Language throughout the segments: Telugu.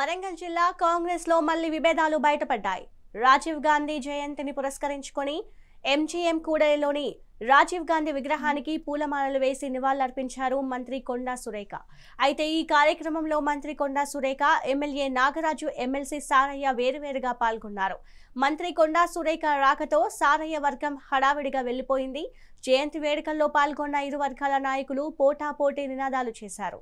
వరంగల్ జిల్లా కాంగ్రెస్ లో మళ్లీ విభేదాలు బయటపడ్డాయి. రాజీవ్ గాంధీ జయంతిని పురస్కరించుకొని ఎంజీఎం కూడలిలోని రాజీవ్ గాంధీ విగ్రహానికి పూలమాలలు వేసి నివాళులర్పించారు మంత్రి కొండా సురేఖ. అయితే ఈ కార్యక్రమంలో మంత్రి కొండా సురేఖ, ఎమ్మెల్యే నాగరాజు, ఎమ్మెల్సీ సారయ్య వేరువేరుగా పాల్గొన్నారు. మంత్రి కొండా సురేఖ రాకతో సారయ్య వర్గం హడావిడిగా వెళ్లిపోయింది. జయంతి వేడుకల్లో పాల్గొన్న ఇరు వర్గాల నాయకులు పోటాపోటీ నినాదాలు చేశారు.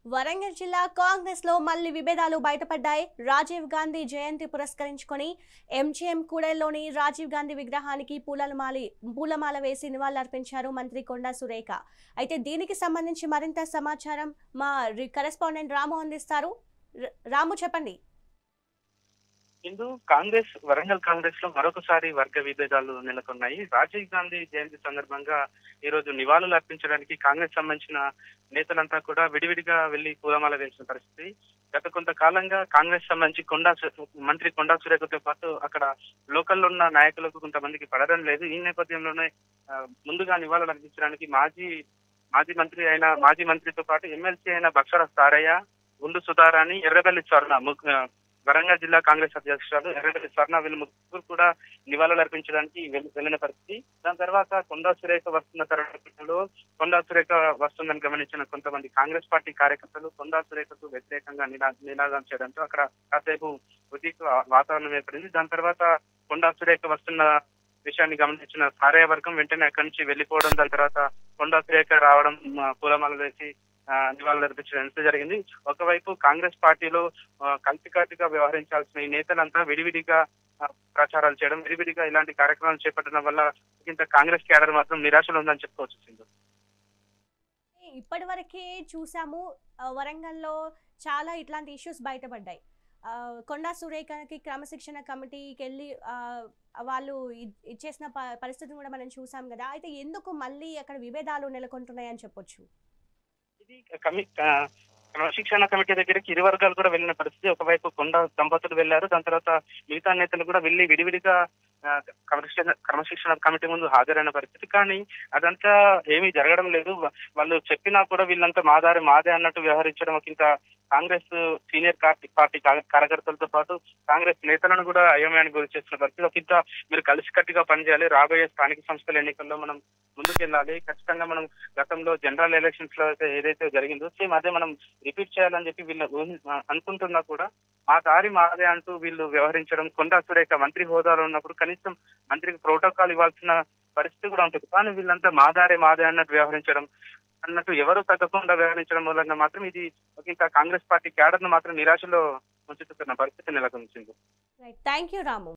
వరంగల్ జిల్లా కాంగ్రెస్ లో మళ్లీ విభేదాలు బయటపడ్డాయి. రాజీవ్ గాంధీ జయంతి పురస్కరించుకొని ఎంజీఎం కూడలిలోని రాజీవ్ గాంధీ విగ్రహానికి పూలమాల వేసి నివాళులర్పించారు మంత్రి కొండా సురేఖ. అయితే దీనికి సంబంధించి మరింత సమాచారం మా కరెస్పాండెంట్ రాము అందిస్తారు. రాము, చెప్పండి. ఇందు వరంగల్ కాంగ్రెస్ లో మరొకసారి వర్గ విభేదాలు నెలకొన్నాయి. రాజీవ్ గాంధీ జయంతి సందర్భంగా ఈ రోజు నివాళులు అర్పించడానికి కాంగ్రెస్ సంబంధించిన నేతలంతా కూడా విడివిడిగా వెళ్లి పూలమాల వేసిన పరిస్థితి. గత కొంతకాలంగా కాంగ్రెస్ సంబంధించి మంత్రి కొండా సురేఖతో పాటు అక్కడ లోకల్లో ఉన్న నాయకులకు కొంతమందికి పడడం లేదు. ఈ నేపథ్యంలోనే ముందుగా నివాళులు అర్పించడానికి మాజీ మంత్రితో పాటు ఎమ్మెల్సీ అయిన బక్షర సారయ్య, గుండు సుధారాణి, ఎర్రబెల్లి స్వర్ణ, వరంగల్ జిల్లా కాంగ్రెస్ అధ్యక్షురాలు ఎర్రబెల్లి స్వర్ణ, వీళ్ళు ముగ్గురు కూడా నివాళులు అర్పించడానికి వెళ్ళిన పరిస్థితి. దాని తర్వాత కొండా సురేఖ వస్తున్న తరుణంలో కొండా సురేఖ వస్తుందని గమనించిన కొంతమంది కాంగ్రెస్ పార్టీ కార్యకర్తలు కొండా సురేఖకు వ్యతిరేకంగా నినాదం చేయడంతో అక్కడ కాసేపు ఉద్రిక్త వాతావరణం ఏర్పడింది. దాని తర్వాత కొండా సురేఖ వస్తున్న విషయాన్ని గమనించిన సారయ్య వర్గం వెంటనే అక్కడి నుంచి వెళ్లిపోవడం, దాని తర్వాత కొండా సురేఖ రావడం, పూలమాల వేసి నివాళులు అర్పించడం జరిగింది. ఒకవైపు కాంగ్రెస్ పార్టీలో కలిసికట్టుగా వ్యవహరించాల్సిన ఈ నేతలంతా విడివిడిగా ప్రచారాలు చేయడం, విడివిడిగా ఇలాంటి కార్యక్రమాలు చేపట్టడం వల్ల ఇంత కాంగ్రెస్ క్యాడర్ మాత్రం నిరాశలో ఉందని చెప్పుకోవచ్చు. ఇప్పటి వరకే చూసాము, వరంగల్లో చాలా ఇట్లాంటి ఇష్యూస్ బయటపడ్డాయి. కొండా సురేఖకి క్రమశిక్షణ కమిటీకి వెళ్ళి వాళ్ళు ఇచ్చేసిన పరిస్థితిని కూడా మనం చూసాం కదా. అయితే ఎందుకు మళ్ళీ అక్కడ విభేదాలు నెలకొంటున్నాయని చెప్పొచ్చు? ఇది క్రమశిక్షణ కమిటీ దగ్గరికి ఇరు వర్గాలు కూడా వెళ్ళిన పరిస్థితి. ఒకవైపు కొండా దంపతులు వెళ్లారు, దాని తర్వాత మిగతా నేతలు కూడా వెళ్లి విడివిడిగా క్రమశిక్షణ కమిటీ ముందు హాజరైన పరిస్థితి. కానీ అదంతా ఏమీ జరగడం లేదు. వాళ్ళు చెప్పినా కూడా వీళ్ళంతా మాదే అన్నట్టు వ్యవహరించడం, ఇంకా కాంగ్రెస్ సీనియర్ పార్టీ కార్యకర్తలతో పాటు కాంగ్రెస్ నేతలను కూడా అయోమయానికి గురి చేస్తున్న పరిస్థితి. ఇంత మీరు కలిసికట్టుగా పనిచేయాలి, రాబోయే స్థానిక సంస్థల ఎన్నికల్లో మనం ముందుకెళ్ళాలి, ఖచ్చితంగా మనం గతంలో జనరల్ ఎలక్షన్స్ లో ఏదైతే జరిగిందో సేమ్ అదే మనం రిపీట్ చేయాలని చెప్పి వీళ్ళు అనుకుంటున్నా కూడా మా దారి మాదే అంటూ వీళ్ళు వ్యవహరించడం, కొండా సురేఖ మంత్రి హోదాలో ఉన్నప్పుడు కనీసం మంత్రికి ప్రోటోకాల్ ఇవ్వాల్సిన పరిస్థితి కూడా ఉంటుంది. కానీ వీళ్ళంతా మాదే అన్నట్టు వ్యవహరించడం, ఎవరు తగ్గకుండా వ్యవహరించడం మూలంగా మాత్రం ఇది ఇంకా కాంగ్రెస్ పార్టీ క్యాడర్ ను మాత్రం నిరాశలో ఉంచుతున్న పరిస్థితి నెలకొంది. Thank you Ramu.